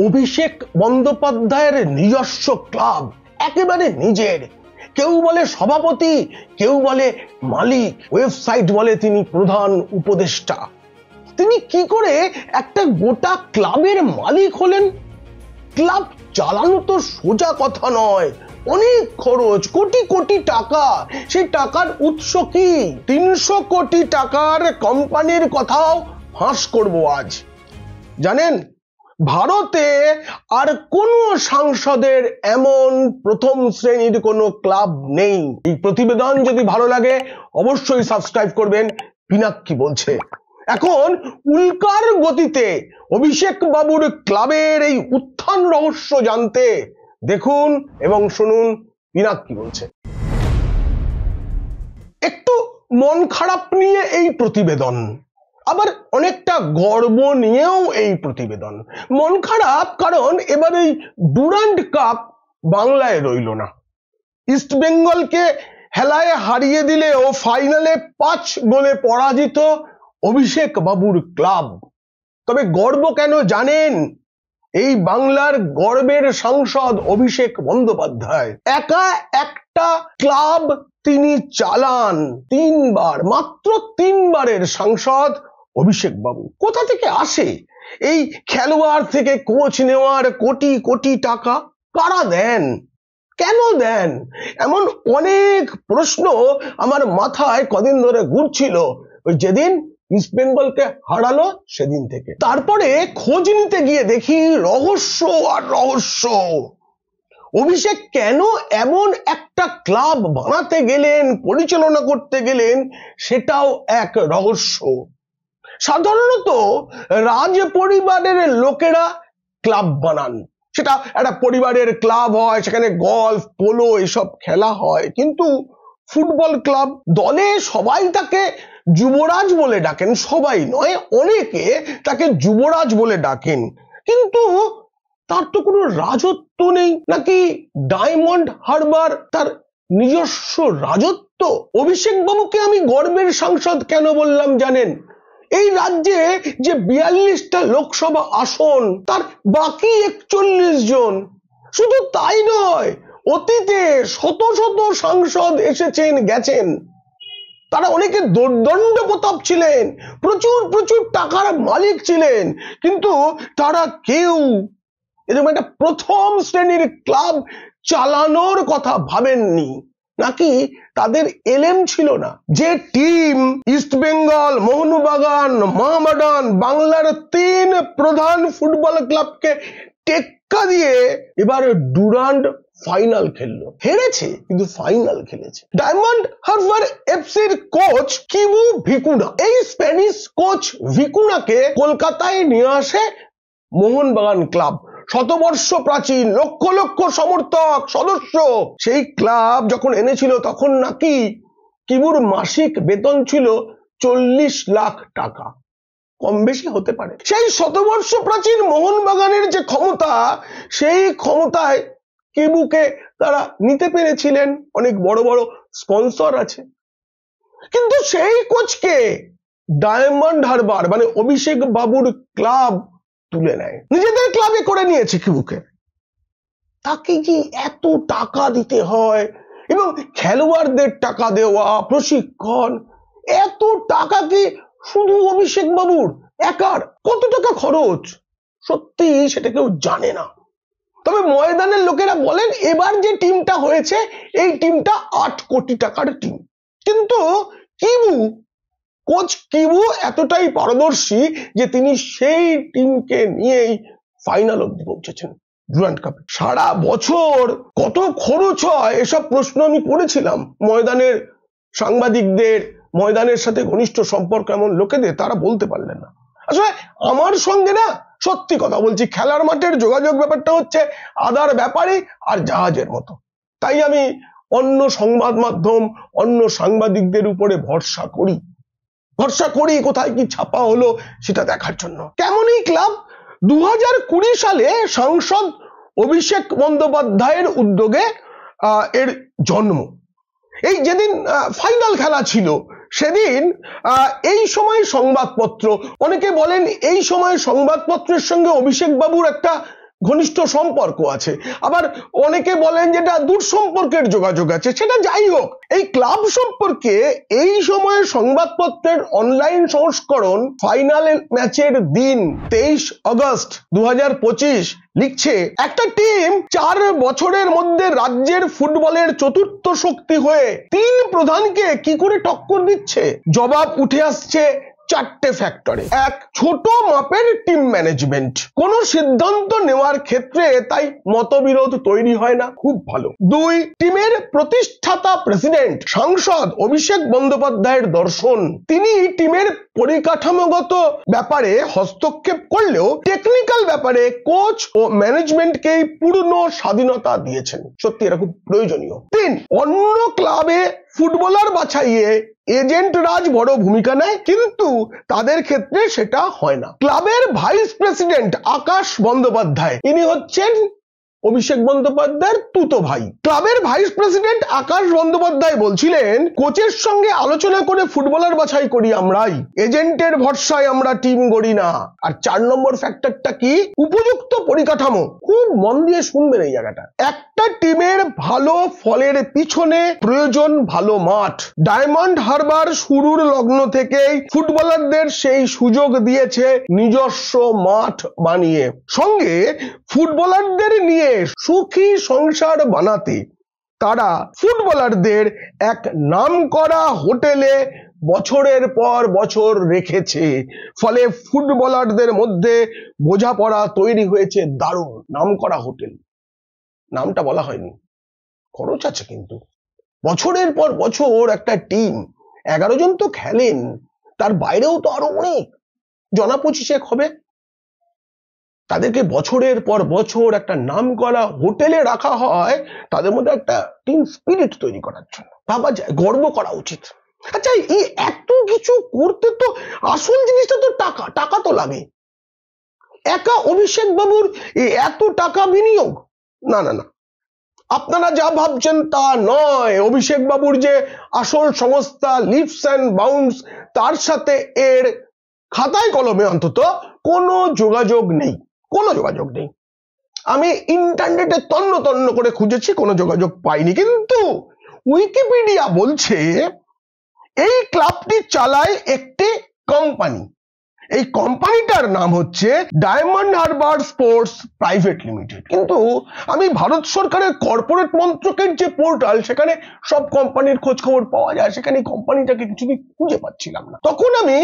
অভিষেক বন্দ্যোপাধ্যায়ের নিজস্ব ক্লাব, একেবারে নিজের। কেউ বলে সভাপতি, কেউ বলে মালিক, ওয়েবসাইট বলে তিনি প্রধান উপদেষ্টা। তিনি কি করে একটা গোটা ক্লাবের মালিক হলেন? ক্লাব চালানো তো সোজা কথা নয়, অনেক খরচ, কোটি কোটি টাকা। সেই টাকার উৎস কি? 300 কোটি টাকার কোম্পানির কথাও ফাঁস করব আজ। জানেন, ভারতে আর কোন সাংসদের এমন প্রথম শ্রেণীর কোনো ক্লাব নেই। এই প্রতিবেদন যদি ভালো লাগে অবশ্যই সাবস্ক্রাইব করবেন। পিনাক্কি বলছে। এখন উল্কার গতিতে অভিষেক বাবুর ক্লাবের এই উত্থান রহস্য জানতে দেখুন এবং শুনুন পিনাক্কি বলছে। একটু মন খারাপ নিয়ে এই প্রতিবেদন, আবার অনেকটা গর্ব নিয়েও এই প্রতিবেদন। মন খারাপ কারণ এবার এই ডুরান্ড কাপ বাংলায় রইল না। ইস্ট বেঙ্গলকে হেলায় হারিয়ে দিলেও ফাইনালে 5 গোলে পরাজিত অভিষেক বাবুর ক্লাব। তবে গর্ব কেন জানেন? এই বাংলার গর্বের সাংসদ অভিষেক বন্দ্যোপাধ্যায় একা একটা ক্লাব তিনি চালান 3 বার, মাত্র 3 বারের সাংসদ অভিষেক বাবু। কোথা থেকে আসে এই খেলোয়াড় থেকে কোচ নেওয়ার কোটি কোটি টাকা? কারা দেন? কেন দেন? এমন অনেক প্রশ্ন আমার মাথায় কদিন ধরে ঘুরছিল, ওই যেদিন ইস্ট বেঙ্গলকে হারালো সেদিন থেকে। তারপরে খোঁজ নিতে গিয়ে দেখি রহস্য আর রহস্য। অভিষেক কেন এমন একটা ক্লাব বানাতে গেলেন, পরিচালনা করতে গেলেন, সেটাও এক রহস্য। সাধারণত রাজ পরিবারের লোকেরা ক্লাব বানান, সেটা একটা পরিবারের ক্লাব হয়, সেখানে গলফ, পোলো এসব খেলা হয়। কিন্তু ফুটবল ক্লাব, দলে সবাই তাকে যুবরাজ বলে ডাকেন, সবাই নয়, অনেকে তাকে যুবরাজ বলে ডাকেন, কিন্তু তার তো কোনো রাজত্ব নেই। নাকি ডায়মন্ড হারবার তার নিজস্ব রাজত্ব? অভিষেক বাবুকে আমি গর্বের সাংসদ কেন বললাম জানেন? এই রাজ্যে যে 42টা লোকসভা আসন, তার বাকি 41 জন। শুধু তাই নয়, অতীতে শত শত সাংসদ এসেছেন গেছেন, তারা অনেকে দুর্দণ্ড প্রতাপ ছিলেন, প্রচুর প্রচুর টাকার মালিক ছিলেন, কিন্তু তারা কেউ এরকম একটা প্রথম শ্রেণীর ক্লাব চালানোর কথা ভাবেননি। নাকি তাদের এলেম ছিল না? যে টিম ইস্ট বেঙ্গল, মোহনবাগান, মোহামেডান, বাংলার 3 প্রধান ফুটবল ক্লাবকে টেক্কা দিয়ে এবার ডুরান্ড ফাইনাল খেললো। হেরেছে কিন্তু ফাইনাল খেলেছে। ডায়মন্ড হারবার এফসির কোচ কিবু ভিকুনা, এই স্প্যানিশ কোচ ভিকুনাকে কলকাতায় নিয়ে আসে মোহনবাগান ক্লাব। শতবর্ষ প্রাচীন, লক্ষ লক্ষ সমর্থক, সদস্য। সেই ক্লাব যখন এনেছিল তখন নাকি কিবুর মাসিক বেতন ছিল 40 লাখ টাকা, কম বেশি হতে পারে। সেই শতবর্ষ প্রাচীন মোহনবাগানের যে ক্ষমতা, সেই ক্ষমতায় কিবুকে তারা নিতে পেরেছিলেন, অনেক বড় বড় স্পন্সর আছে। কিন্তু সেই কোচকে ডায়মন্ড হারবার মানে অভিষেক বাবুর ক্লাব তুলে নেয়, নিজেদের ক্লাবে করে নিয়েছে কিবুকে। তাকে কি এত টাকা দিতে হয়, এবং খেলোয়াড়দের টাকা দেওয়া, প্রশিক্ষণ, এত টাকা কি শুধু অভিষেক বাবুর একার? কত টাকা খরচ সত্যি সেটা কেউ জানে না। তবে ময়দানের লোকেরা বলেন এবার যে টিমটা হয়েছে এই টিমটা 8 কোটি টাকার টিম। কিন্তু কোচ কিবু এতটাই পারদর্শী যে তিনি সেই টিমকে নিয়েই ফাইনাল অবধি পৌঁছেছেন ডুরান্ড কাপে। সারা বছর কত খরচ হয় এসব প্রশ্ন আমি করেছিলাম ময়দানের সাংবাদিকদের, ময়দানের সাথে ঘনিষ্ঠ সম্পর্ক এমন লোকেদের, তারা বলতে পারলেন না। আসলে আমার সঙ্গে না, সত্যি কথা বলছি, খেলার মাঠের যোগাযোগ ব্যাপারটা হচ্ছে আদার ব্যাপারে আর জাহাজের মতো। তাই আমি অন্য সংবাদ মাধ্যম, অন্য সাংবাদিকদের উপরে ভরসা করি কোথায় কি ছাপা হলো সেটা দেখার জন্য। কেমনই ক্লাব, 2020 সালে সাংসদ অভিষেক বন্দ্যোপাধ্যায়ের উদ্যোগে এর জন্ম। এই যেদিন ফাইনাল খেলা ছিল সেদিন এই সময় সংবাদপত্র, অনেকে বলেন এই সময় সংবাদপত্রের সঙ্গে অভিষেক বাবুর একটা ঘনিষ্ঠ সম্পর্ক আছে, আবার অনেকে বলেন যেটা দূর সম্পর্কের যোগাযোগ আছে। সেটা যাই হোক, এই ক্লাব সম্পর্কে এই সময়ে সংবাদপত্রের অনলাইন সংস্করণ ফাইনাল ম্যাচের দিন 23 আগস্ট 2025 লিখছে, একটা টিম 4 বছরের মধ্যে রাজ্যের ফুটবলের চতুর্থ শক্তি হয়ে 3 প্রধানকে কি করে টক্কর দিচ্ছে। জবাব উঠে আসছে 4টে ফ্যাক্টরে। 1, ছোট মাপের টিম ম্যানেজমেন্ট, কোন সিদ্ধান্ত নেওয়ার ক্ষেত্রে তাই মতবিরোধ তৈরি হয় না, খুব ভালো। 2, টিমের প্রতিষ্ঠাতা প্রেসিডেন্ট সাংসদ অভিষেক বন্দ্যোপাধ্যায়ের দর্শন, তিনি টিমের পরিকাঠামোগত ব্যাপারে হস্তক্ষেপ করলেও টেকনিক্যাল ব্যাপারে কোচ ও ম্যানেজমেন্টকে পূর্ণ স্বাধীনতা দিয়েছেন। সত্যি এটা খুব প্রয়োজনীয়। 3, অন্য ক্লাবে ফুটবলার বাছাইয়ে এজেন্ট রাজ বড় ভূমিকা নেয়, কিন্তু তাদের ক্ষেত্রে সেটা হয় না। ক্লাবের ভাইস প্রেসিডেন্ট আকাশ বন্দ্যোপাধ্যায়, ইনি হচ্ছেন অভিষেক বন্দ্যোপাধ্যায়ের তুতো ভাই। ক্লাবের ভাইস প্রেসিডেন্ট আকাশ বন্দ্যোপাধ্যায় বলছিলেন, কোচের সঙ্গে আলোচনা করে ফুটবলার বাছাই করি আমরাই, এজেন্টের ভরসায় আমরা টিম গড়ি না। আর 4 নম্বর ফ্যাক্টরটা কি, উপযুক্ত পরিকাঠামো। খুব মন দিয়ে শুনবেন এই জায়গাটা। একটা টিমের ভালো ফলের পিছনে প্রয়োজন ভালো মাঠ। ডায়মন্ড হারবার শুরুর লগ্ন থেকেই ফুটবলারদের সেই সুযোগ দিয়েছে নিজস্ব মাঠ বানিয়ে, সঙ্গে ফুটবলারদের নিয়ে সুখী সংসার বানাতে তারা ফুটবলারদের এক নামকরা হোটেলে বছরের পর বছর রেখেছে। ফলে ফুটবলারদের মধ্যে বোঝাপড়া তৈরি হয়েছে দারুণ। নামকরা হোটেল, নামটা বলা হয়নি, খরচ আছে কিন্তু। বছরের পর বছর একটা টিম, 11 জন তো খেলেন, তার বাইরেও তো আরো অনেক জনা 25 হবে, তাদেরকে বছরের পর বছর একটা নামকরা হোটেলে রাখা হয় তাদের মধ্যে একটা টিম স্পিরিট তৈরি করার জন্য। ভাবা যায়, গর্ব করা উচিত। আচ্ছা, এই এত কিছু করতে তো আসল জিনিসটা তো টাকা, টাকা তো লাগে। একা অভিষেক বাবুর এত টাকা বিনিয়োগ, না না না, আপনারা যা ভাবছেন তা নয়। অভিষেক বাবুর যে আসল সংস্থা লিপস অ্যান্ড বাউন্ডস, তার সাথে এর খাতায় কলমে অন্তত কোনো যোগাযোগ নেই, কোনো যোগাযোগ নেই। আমি ইন্টারনেটে তন্ন তন্ন করে খুঁজেছি, কোনো যোগাযোগ পাইনি। কিন্তু উইকিপিডিয়া বলছে এই ক্লাবটি চালায় একটি কোম্পানি, এই কোম্পানিটার নাম হচ্ছে diamond Harbour sports private limited. কিন্তু আমি ভারত সরকারের কর্পোরেট মন্ত্রকের যে পোর্টাল, সেখানে সব কোম্পানির খোঁজ খবর পাওয়া যায়, সেখানে কোম্পানিটাকে কিছুই খুঁজে পাচ্ছিলাম না। তখন আমি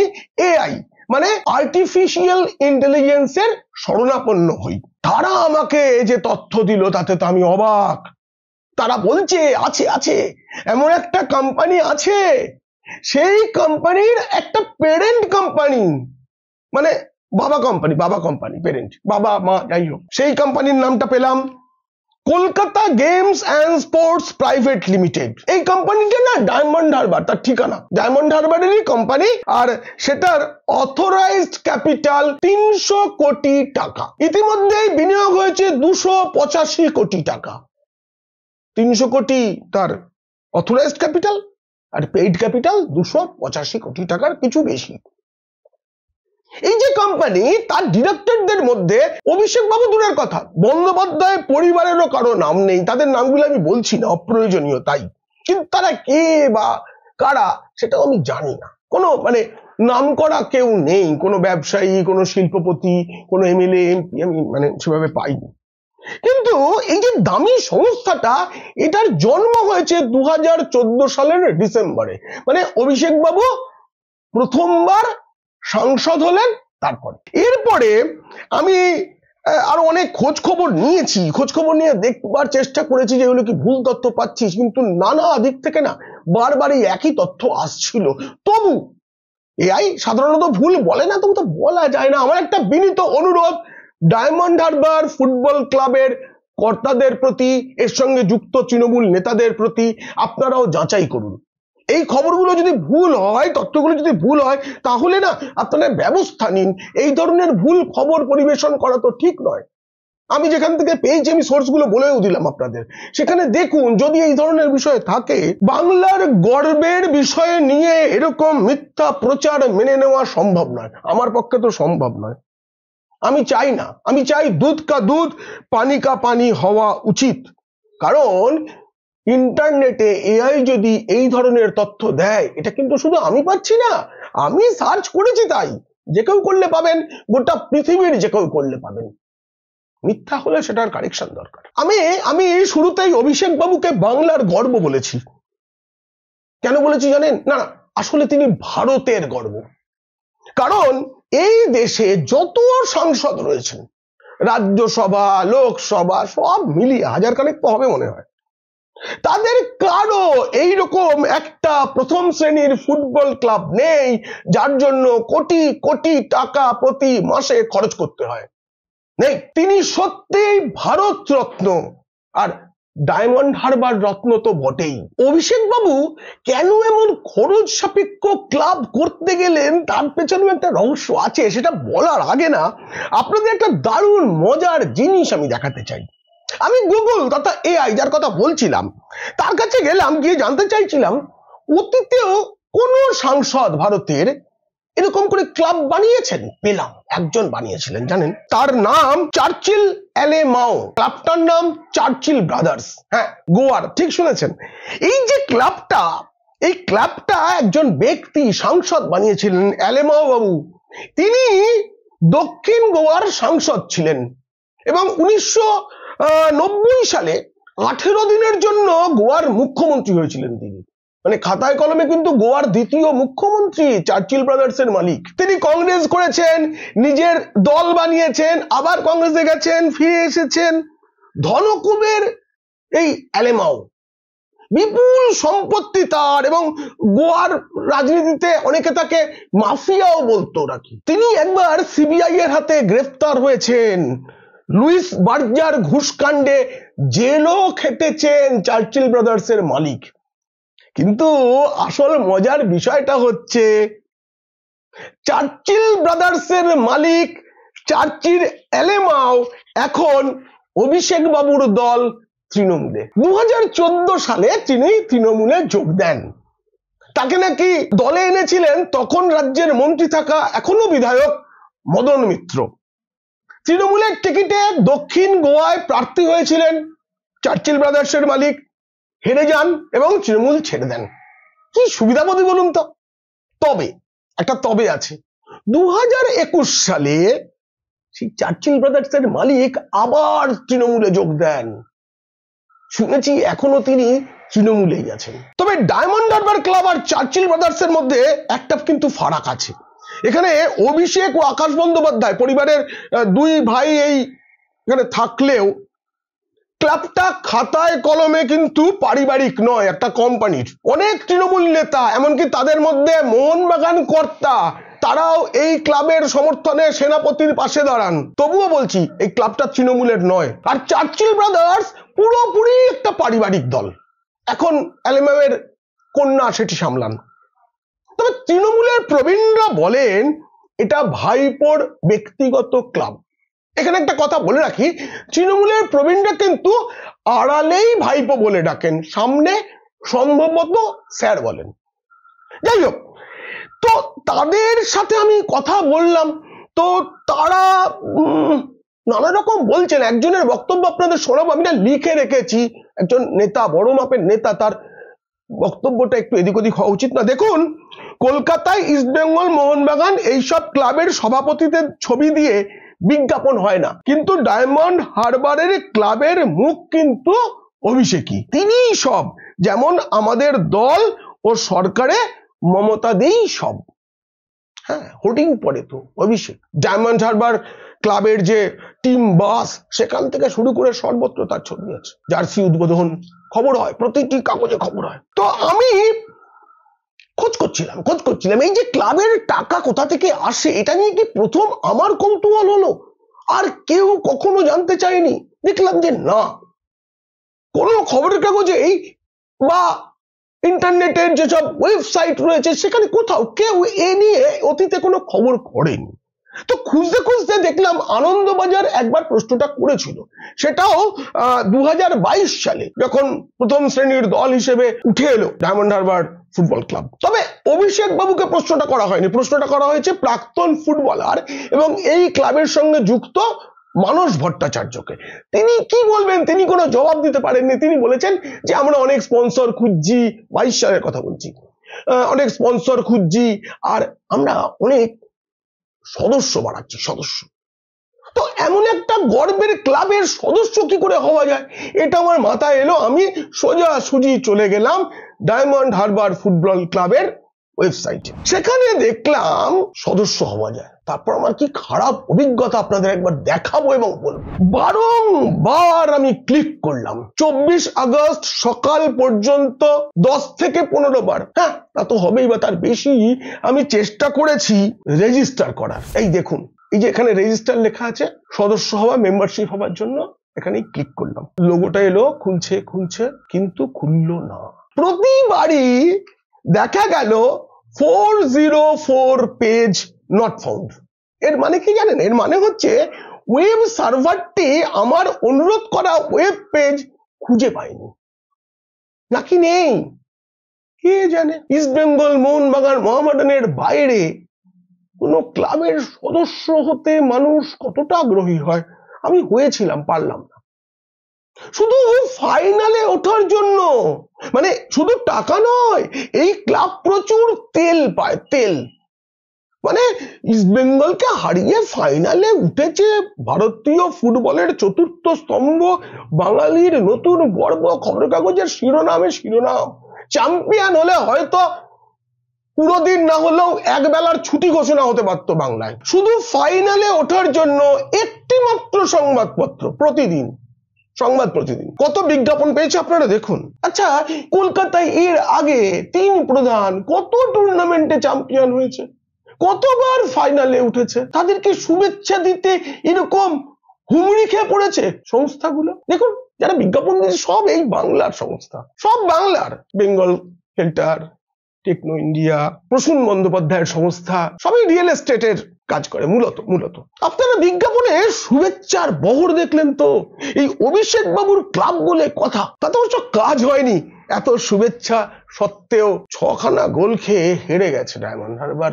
এআই মানে আর্টিফিশিয়াল ইন্টেলিজেন্সের শরণাপন্ন হই। তারা আমাকে যে তথ্য দিল তাতে তো আমি অবাক। তারা বলছে আছে আছে এমন একটা কোম্পানি আছে, সেই কোম্পানির একটা প্যারেন্ট কোম্পানি, মানে বাবা কোম্পানি প্যারেন্ট, বাবা মা যাই হোক, সেই কোম্পানির নামটা পেলাম Kolkata games and sports private limited. এই কোম্পানিটা না ডায়মন্ড হারবার, তার ঠিকানা ডায়মন্ড হারবারেরই কোম্পানি, আর সেটার অথরাইজড ক্যাপিটাল 300 কোটি টাকা। ইতিমধ্যেই বিনিয়োগ হয়েছে 285 কোটি টাকা। 300 কোটি তার অথরাইজড ক্যাপিটাল, আর পেইড ক্যাপিটাল 285 কোটি টাকার কিছু বেশি। এই যে কোম্পানি, তার ডিরেক্টরদের মধ্যে অভিষেক বাবু দূরের কথা, বন্দ্যোপাধ্যায় পরিবারেরও কারো নাম নেই। তাদের নামগুলো আমি বলছি না, অপ্রয়োজনীয় তাই, কিন্তু তারা কে বা কারা সেটাও আমি জানি না। কোনো মানে নাম করা কেউ নেই, কোনো ব্যবসায়ী, কোনো শিল্পপতি, কোনো এমএলএ এমপি আমি মানে সেভাবে পাইনি। কিন্তু এই যে দামি সংস্থাটা, এটার জন্ম হয়েছে 2014 সালের ডিসেম্বরে। মানে অভিষেক বাবু প্রথমবার সাংসদ হলেন, তারপরে এরপরে আমি আরো অনেক খোঁজ খবর নিয়েছি, খোঁজ খবর নিয়ে দেখবার চেষ্টা করেছি যে এগুলো কি ভুল তথ্য পাচ্ছি, কিন্তু নানা দিক থেকে না বারবার এই একই তথ্য আসছিল। তবু এআই সাধারণত ভুল বলে না, তবু তো বলা যায় না। আমার একটা বিনীত অনুরোধ ডায়মন্ড হারবার ফুটবল ক্লাবের কর্তাদের প্রতি, এর সঙ্গে যুক্ত তৃণমূল নেতাদের প্রতি, আপনারাও যাচাই করুন। এই খবরগুলো যদি ভুল হয়, তথ্যগুলো যদি ভুল হয়, তাহলে না আপনারা ব্যবস্থা নিন। এই ধরনের ভুল খবর পরিবেশন করা তো ঠিক নয়। আমি যেখান থেকে পেয়েছি আমি সোর্সগুলো বলেও দিলাম আপনাদের, সেখানে দেখুন যদি এই ধরনের বিষয় থাকে। বাংলার গর্বের বিষয় নিয়ে এরকম মিথ্যা প্রচার মেনে নেওয়া সম্ভব নয়, আমার পক্ষে তো সম্ভব নয়। আমি চাই না, আমি চাই দুধ কা দুধ পানি কা পানি হওয়া উচিত। কারণ ইন্টারনেটে এআই যদি এই ধরনের তথ্য দেয়, এটা কিন্তু শুধু আমি পাচ্ছি না, আমি সার্চ করেছি তাই। যে কেউ করলে পাবেন, গোটা পৃথিবীর যে কেউ করলে পাবেন। মিথ্যা হলে সেটার কারেকশন দরকার। আমি শুরুতেই অভিষেক বাবুকে বাংলার গর্ব বলেছি। কেন বলেছি জানেন? না, আসলে তিনি ভারতের গর্ব। কারণ এই দেশে যত সাংসদ রয়েছেন, রাজ্যসভা লোকসভা সব মিলিয়ে হাজার খানেক তো হবে মনে হয়, তাদের কারো এইরকম একটা প্রথম শ্রেণীর ফুটবল ক্লাব নেই যার জন্য কোটি কোটি টাকা প্রতি মাসে খরচ করতে হয়। নেই। তিনি সত্যিই ভারত রত্ন, আর ডায়মন্ড হারবার রত্ন তো বটেই। অভিষেক বাবু কেন এমন খরচ সাপেক্ষ ক্লাব করতে গেলেন, তার পেছনে একটা রহস্য আছে। সেটা বলার আগে না, আপনাদের একটা দারুণ মজার জিনিস আমি দেখাতে চাই। আমি গুগল তথা এআই যার কথা বলছিলাম, তার কাছে গেলাম, গিয়ে জানতে চাইছিলাম অতীতেও কোন সাংসদ ভারতের এরকম করে ক্লাব বানিয়েছেন। পেলাম, একজন বানিয়েছিলেন, জানেন? তার নাম চার্চিল অ্যালেমাও। ক্লাবটার নাম চার্চিল ব্রাদার্স। হ্যাঁ, গোয়ার, ঠিক শুনেছেন। এই যে ক্লাবটা, এই ক্লাবটা একজন ব্যক্তি সাংসদ বানিয়েছিলেন, অ্যালেমাও বাবু। তিনি দক্ষিণ গোয়ার সাংসদ ছিলেন এবং 1990 সালে 18 দিনের জন্য গোয়ার মুখ্যমন্ত্রী হয়েছিলেন তিনি। মানে খাতায় কলমে কিন্তু গোয়ার দ্বিতীয় মুখ্যমন্ত্রী, চার্চিল ব্রাদার্সের মালিক। তিনি কংগ্রেস করেছেন, নিজের দল বানিয়েছেন, আবার কংগ্রেসে গেছেন, ফিরে এসেছেন। ধনকুবের এই অ্যালেমাও, বিপুল সম্পত্তি তার, এবং গোয়ার রাজনীতিতে অনেকে তাকে মাফিয়াও বলতো নাকি। তিনি একবার সিবিআই এর হাতে গ্রেফতার হয়েছেন। লুইস বার্জার ঘুষকাণ্ডে জেলও খেটেছেন চার্চিল ব্রাদার্সের মালিক। কিন্তু আসল মজার বিষয়টা হচ্ছে, চার্চিল ব্রাদার্সের মালিক চার্চিল অ্যালেমাও এখন অভিষেক বাবুর দল তৃণমূলে। 2014 সালে তিনি তৃণমূলে যোগ দেন। তাকে নাকি দলে এনেছিলেন তখন রাজ্যের মন্ত্রী থাকা এখনো বিধায়ক মদন মিত্র। তৃণমূলের টিকিটে দক্ষিণ গোয়ায় প্রার্থী হয়েছিলেন চার্চিল ব্রাদার্সের মালিক, হেরে যান এবং তৃণমূল ছেড়ে দেন। কি সুবিধাবাদী বলুন তো। তবে একটা তবে আছে, 2021 সালে সেই চার্চিল ব্রাদার্সের মালিক আবার তৃণমূলে যোগ দেন। শুনেছি এখনো তিনি তৃণমূলেই আছেন। তবে ডায়মন্ড হারবার ক্লাব আর চার্চিল ব্রাদার্সের মধ্যে একটা কিন্তু ফারাক আছে। এখানে অভিষেক ও আকাশ বন্দ্যোপাধ্যায় পরিবারের দুই ভাই এখানে থাকলেও ক্লাবটা খাতায় কলমে কিন্তু পারিবারিক নয়, একটা কোম্পানির। অনেক তৃণমূল নেতা, এমনকি তাদের মধ্যে মোহনবাগান কর্তা, তারাও এই ক্লাবের সমর্থনে সেনাপতির পাশে দাঁড়ান। তবুও বলছি, এই ক্লাবটা তৃণমূলের নয়। আর চার্চিল ব্রাদার্স পুরোপুরি একটা পারিবারিক দল। এখন অ্যালেমাওয়ের কন্যা সেটি সামলান। তবে তৃণমূলের প্রবীণরা বলেন এটা ভাইপোর ব্যক্তিগত ক্লাব। এখানে একটা কথা বলে রাখি, তৃণমূলের প্রবীণরা কিন্তু আড়ালেই ভাইপো বলে ডাকেন, সামনে সম্ভবত স্যার বলেন। যাই হোক, তো তাদের সাথে আমি কথা বললাম, তো তারা নানা রকম বলছেন। একজনের বক্তব্য আপনাদের শোনাবো, আমি না লিখে রেখেছি। একজন নেতা, বড় মাপের নেতা, তার বক্তব্যটা একটু এদিক ওদিক হওয়া উচিত না। দেখুন, কলকাতায় ইস্টবেঙ্গল, মোহনবাগান এইসব ক্লাবের সভাপতিদের ছবি দিয়ে বিজ্ঞাপন হয় না, কিন্তু ডায়মন্ড হারবারের ক্লাবের মুখ কিন্তু অভিষেকই। তিনিই সব, যেমন আমাদের দল ও সরকারে মমতা দিই সব। হ্যাঁ, হোর্ডিং পড়ে তো অভিষেক। ডায়মন্ড হারবার ক্লাবের যে টিম বাস, সেখান থেকে শুরু করে সর্বত্র তার ছবি আছে। জার্সি উদ্বোধন খবর হয়, প্রতিটি কাগজে খবর হয়। তো আমি খোঁজ করছিলাম এই যে ক্লাবের টাকা কোথা থেকে আসে, এটা নিয়ে কি প্রথম আমার কৌতূহল হলো। আর কেউ কখনো জানতে চায়নি। দেখলাম যে না, কোনো খবরের কাগজেই বা ইন্টারনেটের যেসব ওয়েবসাইট রয়েছে সেখানে কোথাও কেউ এ নিয়ে অতীতে কোনো খবর করেনি। তো খুঁজতে খুঁজতে দেখলাম আনন্দবাজার একবার প্রশ্নটা করেছিল, সেটাও 2022 সালে যখন প্রথম শ্রেণীর দল হিসেবে উঠে এলো ডায়মন্ড হারবার ফুটবল ক্লাব। তবে অভিষেক বাবুকে প্রশ্নটা করা হয়নি, প্রশ্নটা করা হয়েছে প্রাক্তন ফুটবলার এবং এই ক্লাবের সঙ্গে যুক্ত মানস ভট্টাচার্যকে। তিনি কি বলবেন, তিনি কোনো জবাব দিতে পারেননি। তিনি বলেছেন যে আমরা অনেক স্পন্সর খুঁজছি, 22 সালের কথা বলছি, অনেক স্পন্সর খুঁজছি আর আমরা অনেক সদস্য বাড়াচ্ছি, সদস্য। তো এমন একটা গর্বের ক্লাবের সদস্য কি করে হওয়া যায়, এটা আমার মাথায় এলো। আমি সোজাসুজি চলে গেলাম ডায়মন্ড হারবার ফুটবল ক্লাবের ওয়েবসাইটে, সেখানে দেখলাম সদস্য হওয়া যায়। তারপর আমার কি খারাপ অভিজ্ঞতা আপনাদের একবার দেখাবো এবং বলবো। বারংবার আমি ক্লিক করলাম, 24 আগস্ট সকাল পর্যন্ত 10 থেকে 15 বার, হ্যাঁ তা তো হবেই বা তার বেশি, আমি চেষ্টা করেছি রেজিস্টার করার। এই দেখুন, এই যে এখানে রেজিস্টার লেখা আছে, সদস্য হওয়া, মেম্বারশিপ হওয়ার জন্য এখানে ক্লিক করলাম। লোগোটা এলো, খুলছে কিন্তু খুললো না। প্রতিবারই দেখা গেল 404 পেজ নট ফাউন্ড। এর মানে কি জানেন? এর মানে হচ্ছে ওয়েব সার্ভারটি আমার অনুরোধ করা ওয়েব পেজ খুঁজে পায়নি, নাকি নেই কে জানে। ইস্ট বেঙ্গল, মোহনবাগান, মোহামেডানের বাইরে কোন ক্লাবের সদস্য হতে মানুষ কতটা আগ্রহী হয়। আমি হয়েছিলাম, পারলাম না। শুধু ফাইনালে ওঠার জন্য, মানে শুধু টাকা নয়, এই ক্লাব প্রচুর তেল পায়, তেল। মানে ইস্ট বেঙ্গলকে হারিয়ে ফাইনালে উঠেছে ভারতীয় ফুটবলের চতুর্থ স্তম্ভ, বাঙালির নতুন গর্ব, খবরের কাগজের শিরোনামে শিরোনাম। চ্যাম্পিয়ন হলে হয়তো পুরো দিন না হলেও এক বেলার ছুটি ঘোষণা হতে পারতো বাংলায়। শুধু ফাইনালে ওঠার জন্য একটি মাত্র সংবাদপত্র প্রতিদিন, সংবাদ প্রতিদিন। কত বিজ্ঞাপন পেয়েছে আপনারা দেখুন। আচ্ছা, কলকাতায় এর আগে 3 প্রধান কত টুর্নামেন্টে চ্যাম্পিয়ন হয়েছে, কতবার ফাইনালে উঠেছে, তাদেরকে শুভেচ্ছা দিতে এরকম হুমড়ি খেয়ে পড়েছে সংস্থাগুলো। দেখুন, যারা বিজ্ঞাপন দিয়েছে সব এই বাংলার সংস্থা, সব বাংলার। Bengal filter, techno India, Prasun বন্দ্যোপাধ্যায়ের সংস্থা, সবই রিয়েল এস্টেটের কাজ করে মূলত। আপনারা বিজ্ঞাপনে শুভেচ্ছার বহর দেখলেন তো। এই অভিষেক বাবুর ক্লাব বলে কথা, তাতে অবশ্য কাজ হয়নি। এত শুভেচ্ছা সত্ত্বেও 6খানা গোল খেয়ে হেরে গেছে ডায়মন্ড হারবার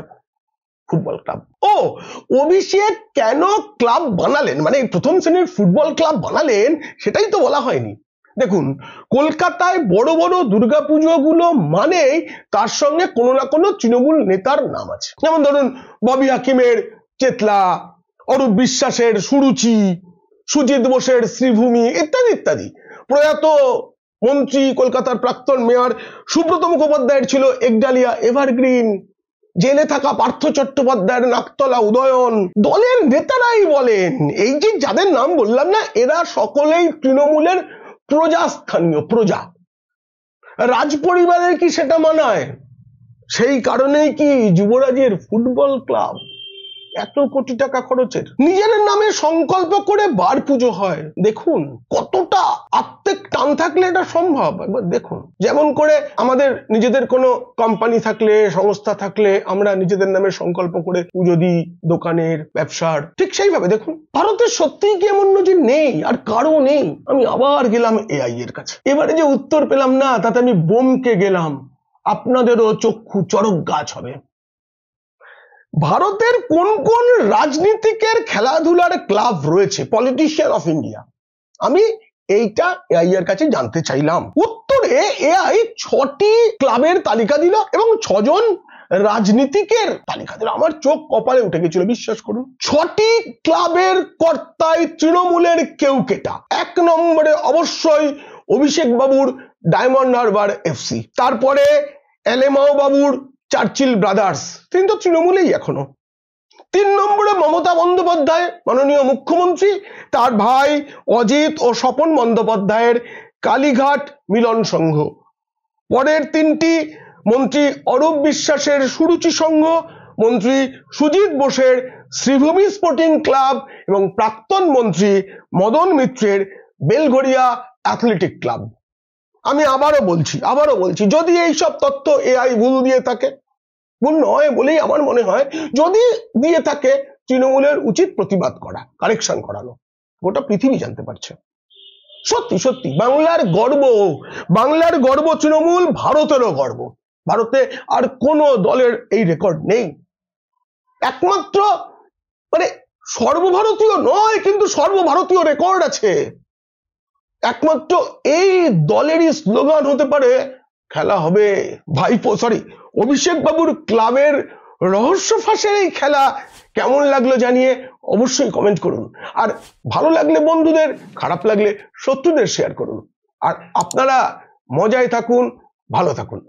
ফুটবল ক্লাব। ও, অভিষেক কেন ক্লাব বানালেন, মানে প্রথম শ্রেণীর ফুটবল ক্লাব বানালেন, সেটাই তো বলা হয়নি। দেখুন, কলকাতায় বড় বড় দুর্গাপুজো গুলো মানেই তার সঙ্গে কোনো না কোনো তৃণমূল নেতার নাম আছে। যেমন ধরুন ববি হাকিমের চেতলা, অরূপ বিশ্বাসের সুরুচি, সুজিত বোসের শ্রীভূমি ইত্যাদি ইত্যাদি। প্রয়াত মন্ত্রী কলকাতার প্রাক্তন মেয়র সুব্রত মুখোপাধ্যায়ের ছিল একডালিয়া এভারগ্রিন। জেলে থাকা পার্থ চট্টোপাধ্যায়ের নাকতলা উদয়ন। দলের নেতারাই বলেন, এই যে যাদের নাম বললাম না, এরা সকলেই তৃণমূলের প্রজাস্থানীয়, প্রজা। রাজ পরিবারের কি সেটা মানায়? সেই কারণেই কি যুবরাজের ফুটবল ক্লাব এত কোটি টাকা খরচের? নিজের নামে সংকল্প করে বার পুজো হয়। দেখুন কতটা আত্মিক টান থাকলে এটা সম্ভব, একবার দেখুন। যেমন করে আমাদের নিজেদের কোনো কোম্পানি থাকলে, সংস্থা থাকলে আমরা নিজেদের নামে সংকল্প করে পুজো দিই, দোকানের, ব্যবসার, ঠিক সেইভাবে দেখুন ভারতের সত্যিই কি এমন নজির নেই? আর কারো নেই। আমি আবার গেলাম এআই এর কাছে। এবারে যে উত্তর পেলাম না, তাতে আমি বমকে গেলাম। আপনাদেরও চক্ষু চড়ক গাছ হবে। ভারতের কোন কোন রাজনীতিকের খেলাধুলার ক্লাব রয়েছে, পলিটিশিয়ান অফ ইন্ডিয়া, আমি এইটা এআই এর কাছে জানতে চাইলাম। উত্তরে এআই 6টি ক্লাবের তালিকা দিল এবং 6 জন রাজনীতিকের তালিকা দিল। আমার চোখ কপালে উঠে গেছিল, বিশ্বাস করুন। 6টি ক্লাবের কর্তায় তৃণমূলের কেউ কেটা। 1 নম্বরে অবশ্যই অভিষেক বাবুর ডায়মন্ড হারবার এফসি, তারপরে এলেমাও বাবুর চার্চিল ব্রাদার্স, তিনি তো তৃণমূলেই এখনো। 3 নম্বরে মমতা বন্দ্যোপাধ্যায় মাননীয় মুখ্যমন্ত্রী, তার ভাই অজিত ও স্বপন বন্দ্যোপাধ্যায়ের কালীঘাট মিলন সংঘ। পরের 3টি মন্ত্রী অরূপ বিশ্বাসের সুরুচি সংঘ, মন্ত্রী সুজিত বোসের শ্রীভূমি স্পোর্টিং ক্লাব এবং প্রাক্তন মন্ত্রী মদন মিত্রের বেলঘরিয়া অ্যাথলেটিক ক্লাব। আমি আবারও বলছি, যদি এই সব তথ্য এআই ভুল দিয়ে থাকে, ভুল নয় বলেই আমার মনে হয়, যদি দিয়ে থাকে তৃণমূলের উচিত প্রতিবাদ করা, কারেকশন করানো, গোটা পৃথিবী জানতে পারছে। সত্যি সত্যি বাংলার গর্ব তৃণমূল, ভারতেরও গর্ব। ভারতে আর কোন দলের এই রেকর্ড নেই। একমাত্র মানে সর্বভারতীয় নয়, কিন্তু সর্বভারতীয় রেকর্ড আছে। একমাত্র এই দলেরই স্লোগান হতে পারে খেলা হবে অভিষেক বাবুর ক্লাবের রহস্য ফাঁসের এই খেলা কেমন লাগলো জানিয়ে অবশ্যই কমেন্ট করুন। আর ভালো লাগলে বন্ধুদের, খারাপ লাগলে শত্রুদের শেয়ার করুন। আর আপনারা মজায় থাকুন, ভালো থাকুন।